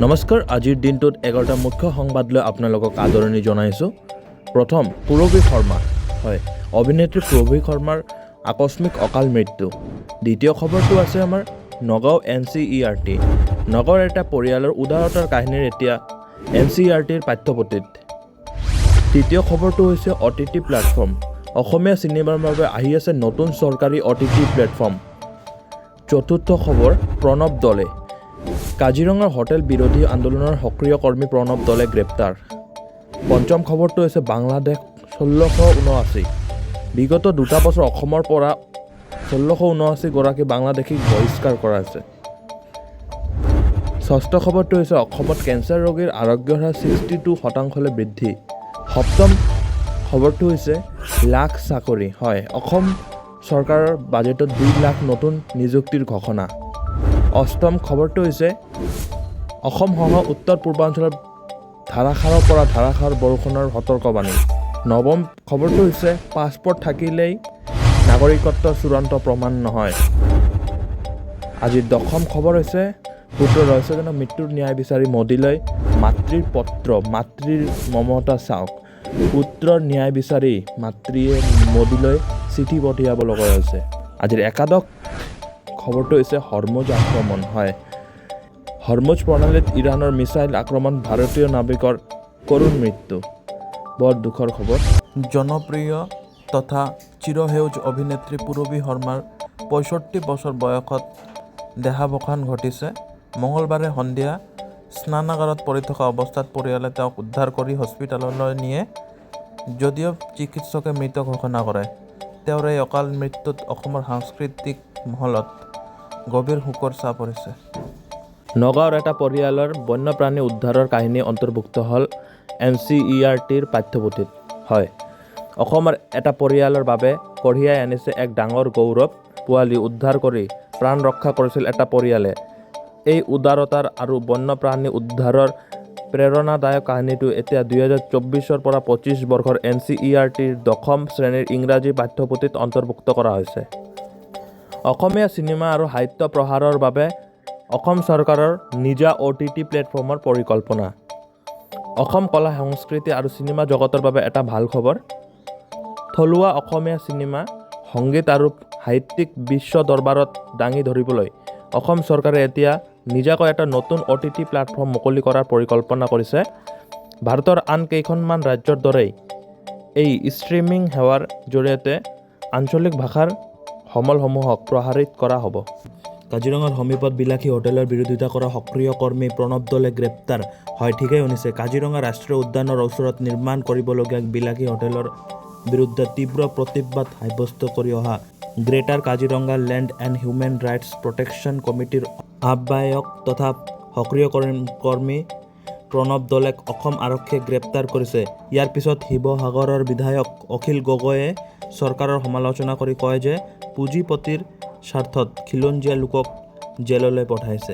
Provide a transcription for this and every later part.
নমস্কাৰ, আজিৰ দিনটোত 11টা মুখ্য সংবাদ লৈ আপোনালোকক আদৰণি জনাইছোঁ। প্ৰথম, পূৰবী শৰ্মা। হয়, অভিনেত্ৰী পূৰবী শৰ্মাৰ আকস্মিক অকাল মৃত্যু। দ্বিতীয় খবৰটো আছে আমাৰ নগাঁও NCERT। নগাঁৱৰ এটা পৰিয়ালৰ উদাৰতাৰ কাহিনীৰ এতিয়া NCERTৰ পাঠ্যপুথিত। তৃতীয় খবৰটো হৈছে OTT প্লেটফৰ্ম। অসমীয়া চিনেমাৰ বাবে আহি আছে নতুন চৰকাৰী OTT প্লেটফৰ্ম। চতুৰ্থ খবৰ, প্ৰণৱ দলে। কাজিৰঙাৰ হোটেল বিৰোধী আন্দোলনৰ সক্ৰিয় কৰ্মী প্ৰণৱ দলে গ্ৰেপ্তাৰ। পঞ্চম খবৰটো হৈছে বাংলাদেশ 1679। বিগত 2 বছৰ অসমৰ পৰা 1679 গৰাকী বাংলাদেশীক বহিষ্কাৰ কৰা হৈছে। ষষ্ঠ খবৰটো হৈছে অসমত কেঞ্চাৰ ৰোগীৰ আৰোগ্যৰ হাৰ 62% বৃদ্ধি। সপ্তম খবৰটো হৈছে লাখ চাকৰি। হয়, অসম চৰকাৰৰ বাজেটত 2 লাখ নতুন নিযুক্তিৰ ঘোষণা। অষ্টম খবৰটো হৈছে অসমসহ উত্তৰ পূৰ্বাঞ্চলত ধাৰাসাৰৰ পৰা ধাৰাসাৰ বৰষুণৰ সতৰ্কবাণী। নৱম খবৰটো হৈছে পাছপৰ্ট থাকিলেই নাগৰিকত্ব চূড়ান্ত প্ৰমাণ নহয়। আজিৰ দশম খবৰ হৈছে পুত্ৰ ৰহস্যজনক মৃত্যুৰ ন্যায় বিচাৰি মোদীলৈ মাতৃৰ পত্ৰ। মাতৃৰ মমতা চাওক, পুত্ৰৰ ন্যায় বিচাৰি মাতৃয়ে মোদীলৈ চিঠি পঠিয়াব লগা হৈছে। আজিৰ একাদশ খবৰটো হৈছে হৰমুজ আক্ৰমণ। হয়, হৰমুজ প্ৰণালীত ইৰাণৰ মিছাইল আক্ৰমণ, ভাৰতীয় নাবিকৰ কৰুণ মৃত্যু। বৰ দুখৰ খবৰ। জনপ্ৰিয় তথা চিৰসেউজ অভিনেত্ৰী পূৰবী শৰ্মাৰ 65 বছৰ বয়সত দেহাৱসান ঘটিছে। মঙলবাৰে সন্ধিয়া স্নানাগাৰত পৰি থকা অৱস্থাত পৰিয়ালে তেওঁক উদ্ধাৰ কৰি হস্পিটেললৈ নিয়ে, যদিও চিকিৎসকে মৃত ঘোষণা কৰে। তেওঁৰ এই অকাল মৃত্যুত অসমৰ সাংস্কৃতিক মহলত গভীৰ শোকৰ ছাঁ পৰিছে। নগাঁৱৰ এটা পৰিয়ালৰ বন্যপ্ৰাণী উদ্ধাৰৰ কাহিনী অন্তৰ্ভুক্ত হ'ল NCERTৰ পাঠ্যপুথিত। হয়, অসমৰ এটা পৰিয়ালৰ বাবে কঢ়িয়াই আনিছে এক ডাঙৰ গৌৰৱ। পোৱালি উদ্ধাৰ কৰি প্ৰাণ ৰক্ষা কৰিছিল এটা পৰিয়ালে। এই উদাৰতাৰ আৰু বন্যপ্ৰাণী উদ্ধাৰৰ প্ৰেৰণাদায়ক কাহিনীটো এতিয়া 2024 পৰা 25 বৰ্ষৰ NCERTৰ 10ম শ্ৰেণীৰ ইংৰাজী পাঠ্যপুথিত অন্তৰ্ভুক্ত কৰা হৈছে। অসমীয়া চিনেমা আৰু সাহিত্য প্ৰসাৰৰ বাবে অসম চৰকাৰৰ নিজা OTT প্লেটফৰ্মৰ পৰিকল্পনা। অসম কলা সংস্কৃতি আৰু চিনেমা জগতৰ বাবে এটা ভাল খবৰ। থলুৱা অসমীয়া চিনেমা, সংগীত আৰু সাহিত্যিক বিশ্ব দৰবাৰত দাঙি ধৰিবলৈ অসম চৰকাৰে এতিয়া নিজাকৈ এটা নতুন OTT প্লেটফৰ্ম মুকলি কৰাৰ পৰিকল্পনা কৰিছে। ভাৰতৰ আন কেইখনমান ৰাজ্যৰ দৰেই এই ষ্ট্ৰীমিং সেৱাৰ জৰিয়তে আঞ্চলিক ভাষাৰ সমলসমূহক প্ৰসাৰিত কৰা হ'ব। কাজিৰঙাৰ সমীপত বিলাসী হোটেলৰ বিৰোধিতা কৰা সক্ৰিয় কৰ্মী প্ৰণৱ দলে গ্ৰেপ্তাৰ। হয়, ঠিকেই শুনিছে। কাজিৰঙা ৰাষ্ট্ৰীয় উদ্যানৰ ওচৰত নিৰ্মাণ কৰিবলগীয়া বিলাসী হোটেলৰ বিৰুদ্ধে তীব্ৰ প্ৰতিবাদ সাব্যস্ত কৰি অহা greater Kaziranga land and human rights protection কমিটিৰ আহ্বায়ক তথা সক্ৰিয় কৰ্মী প্ৰণৱ দলেক অসম আৰক্ষীয়ে গ্ৰেপ্তাৰ কৰিছে। ইয়াৰ পিছত শিৱসাগৰৰ বিধায়ক অখিল গগৈয়ে চৰকাৰৰ সমালোচনা কৰি কয় যে পুঁজিপতিৰ স্বাৰ্থত খিলঞ্জীয়া লোকক জেললৈ পঠাইছে।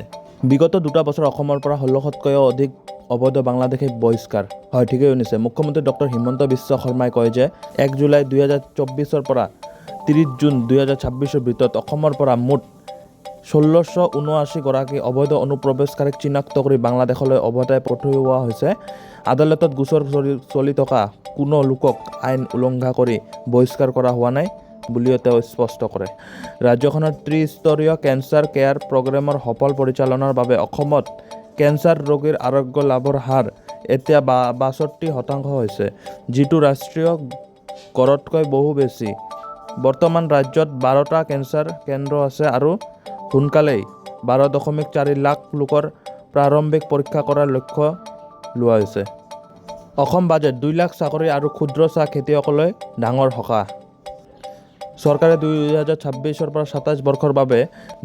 বিগত 2 বছৰ অসমৰ পৰা 1600তকৈও অধিক অবৈধ বাংলাদেশী বহিষ্কাৰ। হয়, ঠিকেই শুনিছে। মুখ্যমন্ত্ৰী ডক্টৰ হিমন্ত বিশ্ব শৰ্মাই কয় যে 1 জুলাই 2024 পৰা 30 জুন 2026 ভিতৰত অসমৰ পৰা মুঠ 1679 গৰাকী অবৈধ অনুপ্ৰৱেশকাৰীক চিনাক্ত কৰি বাংলাদেশলৈ অবৈধভাৱে পঠিওৱা হৈছে। আদালতত গোচৰ চলি থকা কোনো লোকক আইন উলংঘা কৰি বহিষ্কাৰ কৰা হোৱা নাই বুলিও তেওঁ স্পষ্ট কৰে। ৰাজ্যখনৰ ত্ৰিস্তৰীয় কেঞ্চাৰ কেয়াৰ প্ৰগ্ৰেমৰ সফল পৰিচালনাৰ বাবে অসমত কেঞ্চাৰ ৰোগীৰ আৰোগ্য লাভৰ হাৰ এতিয়া 62% হৈছে, যিটো ৰাষ্ট্ৰীয় গড়তকৈ বহু বেছি। বৰ্তমান ৰাজ্যত 12টা কেঞ্চাৰ কেন্দ্ৰ আছে আৰু সোনকালেই 12.4 লাখ লোকৰ প্ৰাৰম্ভিক পৰীক্ষা কৰাৰ লক্ষ্য লোৱা হৈছে। অসম বাজেট 2 লাখ চাকৰি আৰু ক্ষুদ্ৰ চাহ খেতিয়কলৈ ডাঙৰ সকাহ। চৰকাৰে 2026 পৰা 27 বৰ্ষৰ বাবে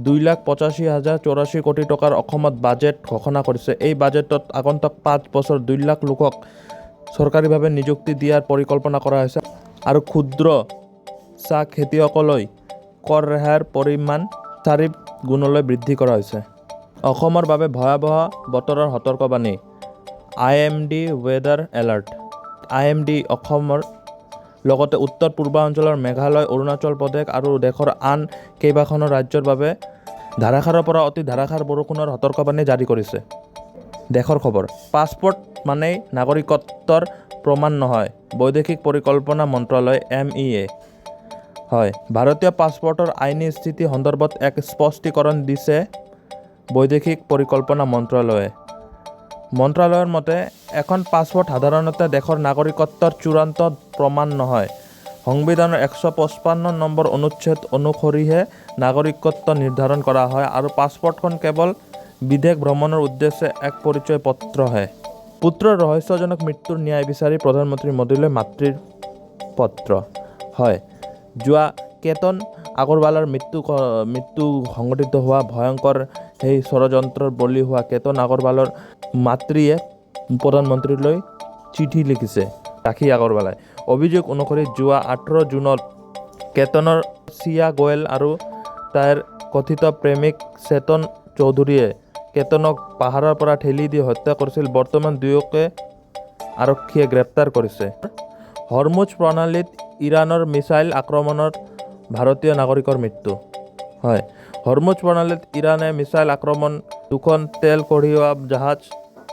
2,85,084 কোটি টকাৰ অসমত বাজেট ঘোষণা কৰিছে। এই বাজেটত আগন্তুক 5 বছৰ 2 লাখ লোকক চৰকাৰীভাৱে নিযুক্তি দিয়াৰ পৰিকল্পনা কৰা হৈছে আৰু ক্ষুদ্ৰ চাহ খেতিয়কলৈ কৰ ৰেহাইৰ পৰিমাণ 4 গুণলৈ বৃদ্ধি কৰা হৈছে। অসমৰ বাবে ভয়াৱহ বতৰৰ সতৰ্কবাণী। IMD weather alert. IMD অসমৰ লগতে উত্তৰ পূৰ্বাঞ্চলৰ মেঘালয়, অৰুণাচল প্ৰদেশ আৰু দেশৰ আন কেইবাখনো ৰাজ্যৰ বাবে ধাৰাসাৰৰ পৰা অতি ধাৰাসাৰ বৰষুণৰ সতৰ্কবাণী জাৰি কৰিছে। দেশৰ খবৰ। পাছপোৰ্ট মানেই নাগৰিকত্বৰ প্ৰমাণ নহয়, বৈদেশিক পৰিকল্পনা মন্ত্ৰালয় MEA। হয়, ভাৰতীয় পাছপোৰ্টৰ আইনী স্থিতি সন্দৰ্ভত এক স্পষ্টীকৰণ দিছে বৈদেশিক পৰিকল্পনা মন্ত্ৰালয়ে। মন্ত্ৰালয়ৰ মতে এখন পাছপোৰ্ট সাধাৰণতে দেশৰ নাগৰিকত্বৰ চূড়ান্ত প্ৰমাণ নহয়। সংবিধানৰ 155 নম্বৰ অনুচ্ছেদ অনুসৰিহে নাগৰিকত্ব নিৰ্ধাৰণ কৰা হয় আৰু পাছপোৰ্টখন কেৱল বিদেশ ভ্ৰমণৰ উদ্দেশ্যে এক পৰিচয় পত্ৰহে। পুত্ৰৰ ৰহস্যজনক মৃত্যুৰ ন্যায় বিচাৰি প্ৰধানমন্ত্ৰী মোদীলৈ মাতৃৰ পত্ৰ। হয়, যোৱা কেতন আগৰৱালাৰ মৃত্যু সংঘটিত হোৱা ভয়ংকৰ সেই ষড়যন্ত্ৰৰ বলি হোৱা কেতন আগৰৱালৰ মাতৃয়ে প্ৰধানমন্ত্ৰীলৈ চিঠি লিখিছে ৰাখী আগৰৱালাই। অভিযোগ অনুসৰি যোৱা 18 জুনত কেতনৰ চিয়া গোৱেল আৰু তাইৰ কথিত প্ৰেমিক চেতন চৌধুৰীয়ে কেতনক পাহাৰৰ পৰা ঠেলি দি হত্যা কৰিছিল। বৰ্তমান দুয়োকে আৰক্ষীয়ে গ্ৰেপ্তাৰ কৰিছে। হৰমুজ প্ৰণালীত ইৰাণৰ মিছাইল আক্ৰমণত ভাৰতীয় নাগৰিকৰ মৃত্যু। হয়, হৰমুজ প্ৰণালীত ইৰাণে মিছাইল আক্ৰমণ দুখন তেল কঢ়িওৱা জাহাজ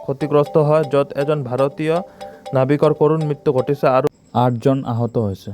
ক্ষতিগ্ৰস্ত হয়, য'ত এজন ভাৰতীয় নাবিকৰ কৰুণ মৃত্যু ঘটিছে আৰু 8জন আহত হৈছে।